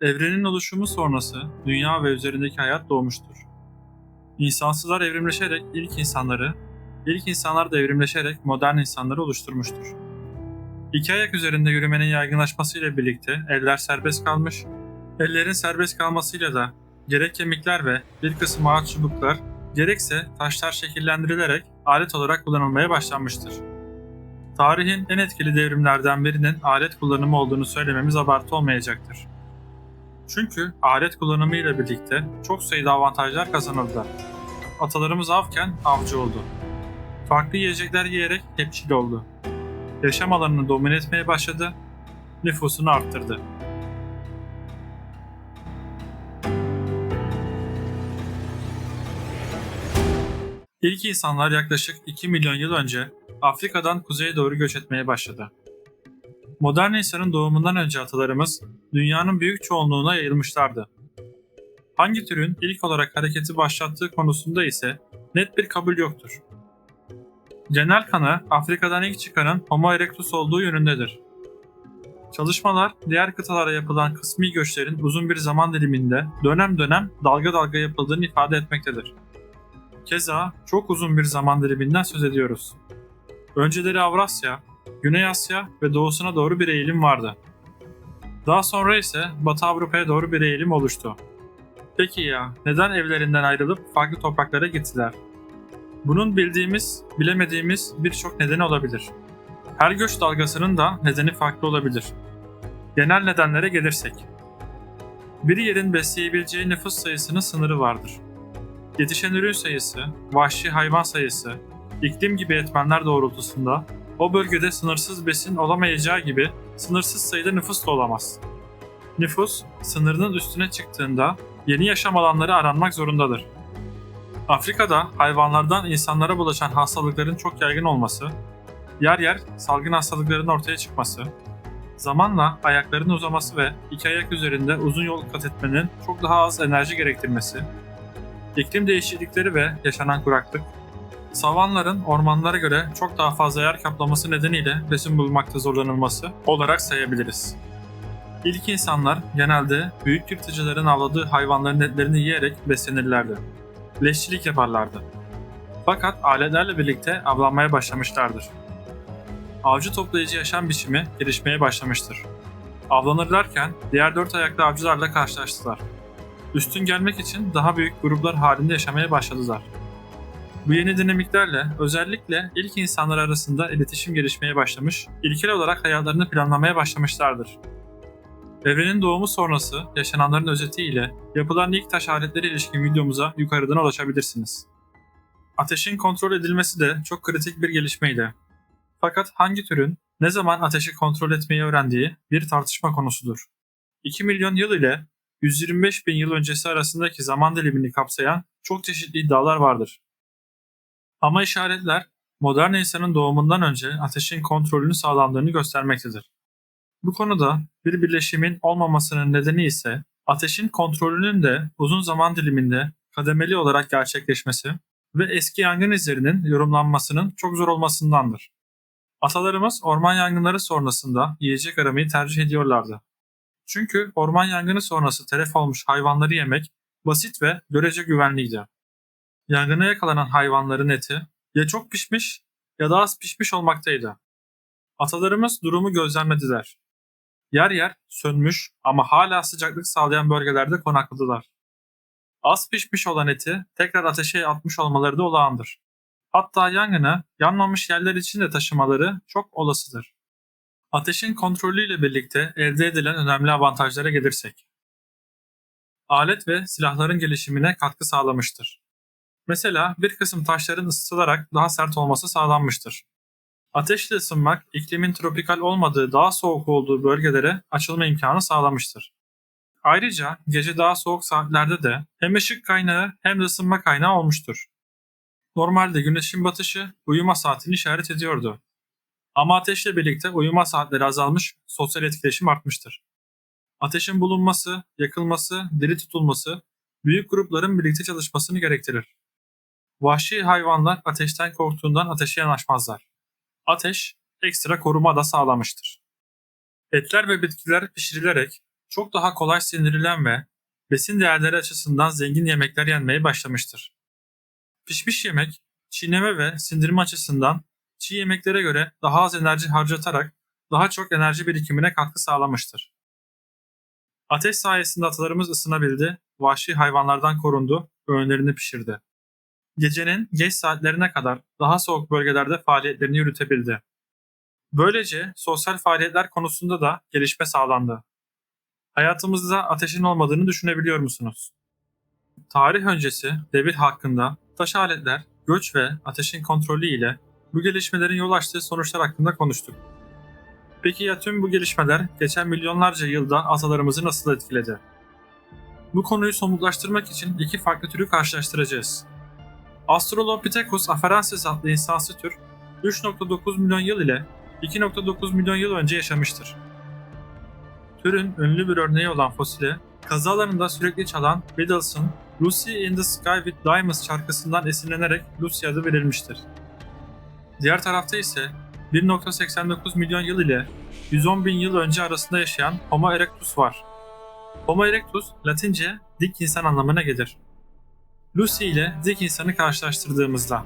Evrenin oluşumu sonrası dünya ve üzerindeki hayat doğmuştur. İnsansızlar evrimleşerek ilk insanlar da evrimleşerek modern insanları oluşturmuştur. İki ayak üzerinde yürümenin yaygınlaşmasıyla birlikte eller serbest kalmış, ellerin serbest kalmasıyla da gerek kemikler ve bir kısım ağaç çubuklar, gerekse taşlar şekillendirilerek alet olarak kullanılmaya başlanmıştır. Tarihin en etkili devrimlerden birinin alet kullanımı olduğunu söylememiz abartı olmayacaktır. Çünkü alet kullanımıyla birlikte çok sayıda avantajlar kazanıldı. Atalarımız avken avcı oldu. Farklı yiyecekler yiyerek hepçil oldu. Yaşam alanını domine etmeye başladı, nüfusunu arttırdı. İlk insanlar yaklaşık 2 milyon yıl önce Afrika'dan kuzeye doğru göç etmeye başladı. Modern insanın doğumundan önce atalarımız dünyanın büyük çoğunluğuna yayılmışlardı. Hangi türün ilk olarak hareketi başlattığı konusunda ise net bir kabul yoktur. Genel kanı Afrika'dan ilk çıkanın Homo erectus olduğu yönündedir. Çalışmalar diğer kıtalara yapılan kısmi göçlerin uzun bir zaman diliminde dönem dönem dalga dalga yapıldığını ifade etmektedir. Keza çok uzun bir zaman diliminden söz ediyoruz. Önceleri Avrasya, Güney Asya ve doğusuna doğru bir eğilim vardı. Daha sonra ise Batı Avrupa'ya doğru bir eğilim oluştu. Peki ya neden evlerinden ayrılıp farklı topraklara gittiler? Bunun bildiğimiz, bilemediğimiz birçok nedeni olabilir. Her göç dalgasının da nedeni farklı olabilir. Genel nedenlere gelirsek. Bir yerin besleyebileceği nüfus sayısının sınırı vardır. Yetişen ürün sayısı, vahşi hayvan sayısı, iklim gibi etmenler doğrultusunda o bölgede sınırsız besin olamayacağı gibi sınırsız sayıda nüfus da olamaz. Nüfus, sınırının üstüne çıktığında yeni yaşam alanları aranmak zorundadır. Afrika'da hayvanlardan insanlara bulaşan hastalıkların çok yaygın olması, yer yer salgın hastalıkların ortaya çıkması, zamanla ayakların uzaması ve iki ayak üzerinde uzun yol kat etmenin çok daha az enerji gerektirmesi, iklim değişiklikleri ve yaşanan kuraklık, savanların ormanlara göre çok daha fazla yer kaplaması nedeniyle besin bulmakta zorlanılması olarak sayabiliriz. İlk insanlar genelde büyük yırtıcıların avladığı hayvanların etlerini yiyerek beslenirlerdi. Leşçilik yaparlardı. Fakat aletlerle birlikte avlanmaya başlamışlardır. Avcı toplayıcı yaşam biçimi gelişmeye başlamıştır. Avlanırlarken diğer dört ayaklı avcılarla karşılaştılar. Üstün gelmek için daha büyük gruplar halinde yaşamaya başladılar. Bu yeni dinamiklerle özellikle ilk insanlar arasında iletişim gelişmeye başlamış, ilkel olarak hayatlarını planlamaya başlamışlardır. Evrenin doğumu sonrası yaşananların özetiyle yapılan ilk taş aletleri ilişkin videomuza yukarıdan ulaşabilirsiniz. Ateşin kontrol edilmesi de çok kritik bir gelişmeydi. Fakat hangi türün ne zaman ateşi kontrol etmeyi öğrendiği bir tartışma konusudur. 2 milyon yıl ile 125 bin yıl öncesi arasındaki zaman dilimini kapsayan çok çeşitli iddialar vardır. Ama işaretler modern insanın doğumundan önce ateşin kontrolünü sağlandığını göstermektedir. Bu konuda bir birleşimin olmamasının nedeni ise ateşin kontrolünün de uzun zaman diliminde kademeli olarak gerçekleşmesi ve eski yangın izlerinin yorumlanmasının çok zor olmasındandır. Atalarımız orman yangınları sonrasında yiyecek aramayı tercih ediyorlardı. Çünkü orman yangını sonrası telef olmuş hayvanları yemek basit ve görece güvenliydi. Yangına yakalanan hayvanların eti ya çok pişmiş ya da az pişmiş olmaktaydı. Atalarımız durumu gözlemlediler. Yer yer sönmüş ama hala sıcaklık sağlayan bölgelerde konakladılar. Az pişmiş olan eti tekrar ateşe atmış olmaları da olağandır. Hatta yangını yanmamış yerler için de taşımaları çok olasıdır. Ateşin kontrolüyle birlikte elde edilen önemli avantajlara gelirsek. Alet ve silahların gelişimine katkı sağlamıştır. Mesela bir kısım taşların ısıtılarak daha sert olması sağlanmıştır. Ateşle ısınmak, iklimin tropikal olmadığı daha soğuk olduğu bölgelere açılma imkanı sağlamıştır. Ayrıca gece daha soğuk saatlerde de hem ışık kaynağı hem de ısınma kaynağı olmuştur. Normalde güneşin batışı uyuma saatini işaret ediyordu. Ama ateşle birlikte uyuma saatleri azalmış, sosyal etkileşim artmıştır. Ateşin bulunması, yakılması, diri tutulması, büyük grupların birlikte çalışmasını gerektirir. Vahşi hayvanlar ateşten korktuğundan ateşe yanaşmazlar. Ateş, ekstra koruma da sağlamıştır. Etler ve bitkiler pişirilerek çok daha kolay sindirilen ve besin değerleri açısından zengin yemekler yenmeye başlamıştır. Pişmiş yemek, çiğneme ve sindirme açısından çiğ yemeklere göre daha az enerji harcatarak daha çok enerji birikimine katkı sağlamıştır. Ateş sayesinde atalarımız ısınabildi, vahşi hayvanlardan korundu, öğünlerini pişirdi. Gecenin geç saatlerine kadar daha soğuk bölgelerde faaliyetlerini yürütebildi. Böylece sosyal faaliyetler konusunda da gelişme sağlandı. Hayatımızda ateşin olmadığını düşünebiliyor musunuz? Tarih öncesi devir hakkında taş aletler, göç ve ateşin kontrolü ile bu gelişmelerin yol açtığı sonuçlar hakkında konuştuk. Peki ya tüm bu gelişmeler geçen milyonlarca yılda atalarımızı nasıl etkiledi? Bu konuyu somutlaştırmak için iki farklı türü karşılaştıracağız. Australopithecus afarensis adlı insansı tür 3,9 milyon yıl ile 2,9 milyon yıl önce yaşamıştır. Türün ünlü bir örneği olan fosili, kazı alanında sürekli çalan Beatles'ın "Lucy in the Sky with Diamonds" şarkısından esinlenerek Lucy adı verilmiştir. Diğer tarafta ise 1,89 milyon yıl ile 110 bin yıl önce arasında yaşayan Homo erectus var. Homo erectus, Latince dik insan anlamına gelir. Lucy ile dik insanı karşılaştırdığımızda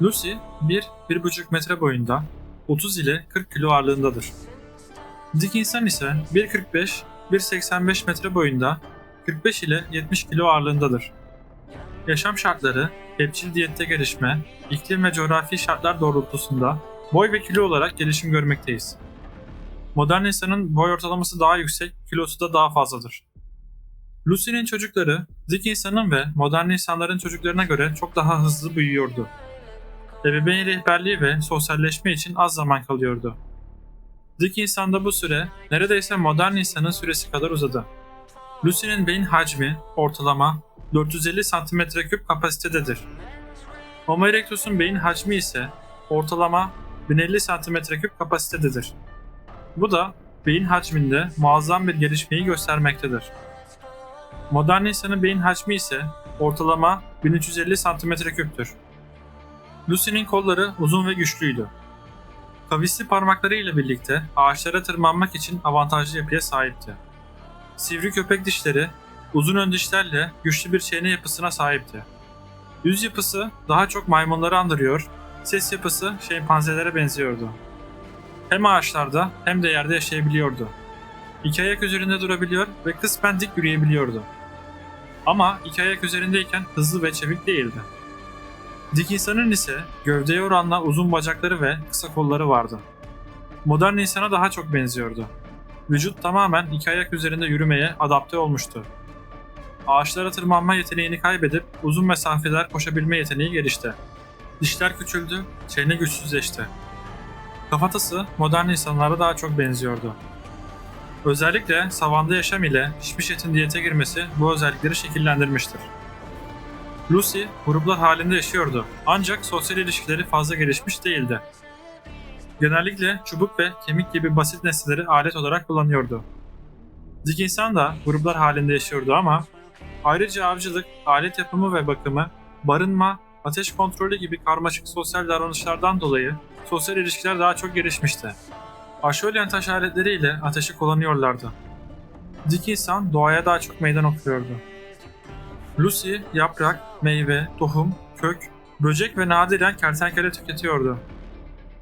Lucy 1-1,5 metre boyunda, 30 ile 40 kilo ağırlığındadır. Dik insan ise 1,45-1,85 metre boyunda, 45 ile 70 kilo ağırlığındadır. Yaşam şartları, hepçil diyette gelişme, iklim ve coğrafi şartlar doğrultusunda boy ve kilo olarak gelişim görmekteyiz. Modern insanın boy ortalaması daha yüksek, kilosu da daha fazladır. Lucy'nin çocukları, dik insanın ve modern insanların çocuklarına göre çok daha hızlı büyüyordu. Ebeveyn rehberliği ve sosyalleşme için az zaman kalıyordu. Dik insanda bu süre neredeyse modern insanın süresi kadar uzadı. Lucy'nin beyin hacmi ortalama 450 cm3 kapasitededir. Homo erectus'un beyin hacmi ise ortalama 1050 cm3 kapasitededir. Bu da beyin hacminde muazzam bir gelişmeyi göstermektedir. Modern insanın beyin hacmi ise ortalama 1350 cm3'tür. Lucy'nin kolları uzun ve güçlüydü. Kavisli parmakları ile birlikte ağaçlara tırmanmak için avantajlı yapıya sahipti. Sivri köpek dişleri, uzun ön dişlerle güçlü bir çene yapısına sahipti. Yüz yapısı daha çok maymunları andırıyor, ses yapısı şempanzelere benziyordu. Hem ağaçlarda hem de yerde yaşayabiliyordu. İki ayak üzerinde durabiliyor ve kısmen dik yürüyebiliyordu. Ama iki ayak üzerindeyken hızlı ve çevik değildi. Dik insanın ise gövdeye oranla uzun bacakları ve kısa kolları vardı. Modern insana daha çok benziyordu. Vücut tamamen iki ayak üzerinde yürümeye adapte olmuştu. Ağaçlara tırmanma yeteneğini kaybedip uzun mesafeler koşabilme yeteneği gelişti. Dişler küçüldü, çene güçsüzleşti. Kafatası modern insanlara daha çok benziyordu. Özellikle savanda yaşam ile pişmiş etin diyete girmesi bu özellikleri şekillendirmiştir. Lucy gruplar halinde yaşıyordu ancak sosyal ilişkileri fazla gelişmiş değildi. Genellikle çubuk ve kemik gibi basit nesneleri alet olarak kullanıyordu. Dik insan da gruplar halinde yaşıyordu ama ayrıca avcılık, alet yapımı ve bakımı, barınma, ateş kontrolü gibi karmaşık sosyal davranışlardan dolayı sosyal ilişkiler daha çok gelişmişti. Aşölyen taş aletleriyle ateşi kullanıyorlardı. Dik insan doğaya daha çok meydan okuyordu. Lucy yaprak, meyve, tohum, kök, böcek ve nadiren kertenkele tüketiyordu.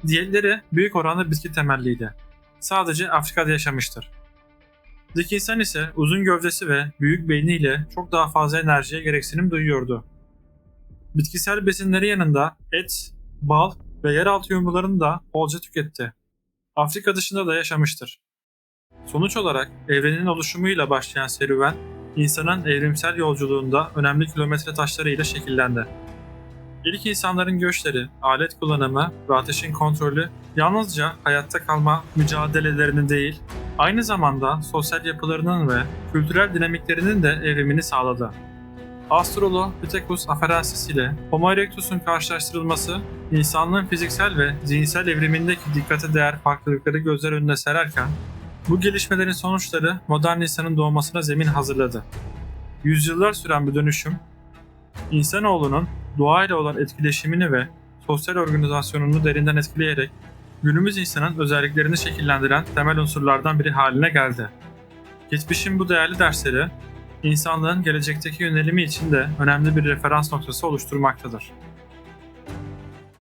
Diğerleri büyük oranda bitki temelliydi. Sadece Afrika'da yaşamıştır. Dik insan ise uzun gövdesi ve büyük beyniyle çok daha fazla enerjiye gereksinim duyuyordu. Bitkisel besinleri yanında et, bal ve yeraltı yumrularını da bolca tüketti. Afrika dışında da yaşamıştır. Sonuç olarak evrenin oluşumuyla başlayan serüven, insanın evrimsel yolculuğunda önemli kilometre taşlarıyla şekillendi. İlk insanların göçleri, alet kullanımı ve ateşin kontrolü yalnızca hayatta kalma mücadelelerinin değil, aynı zamanda sosyal yapılarının ve kültürel dinamiklerinin de evrimini sağladı. Australopithecus afarensis ile Homo erectus'un karşılaştırılması, insanlığın fiziksel ve zihinsel evrimindeki dikkate değer farklılıkları gözler önüne sererken, bu gelişmelerin sonuçları modern insanın doğmasına zemin hazırladı. Yüzyıllar süren bu dönüşüm, insanoğlunun doğayla olan etkileşimini ve sosyal organizasyonunu derinden etkileyerek günümüz insanın özelliklerini şekillendiren temel unsurlardan biri haline geldi. Geçmişin bu değerli dersleri, insanlığın gelecekteki yönelimi için de önemli bir referans noktası oluşturmaktadır.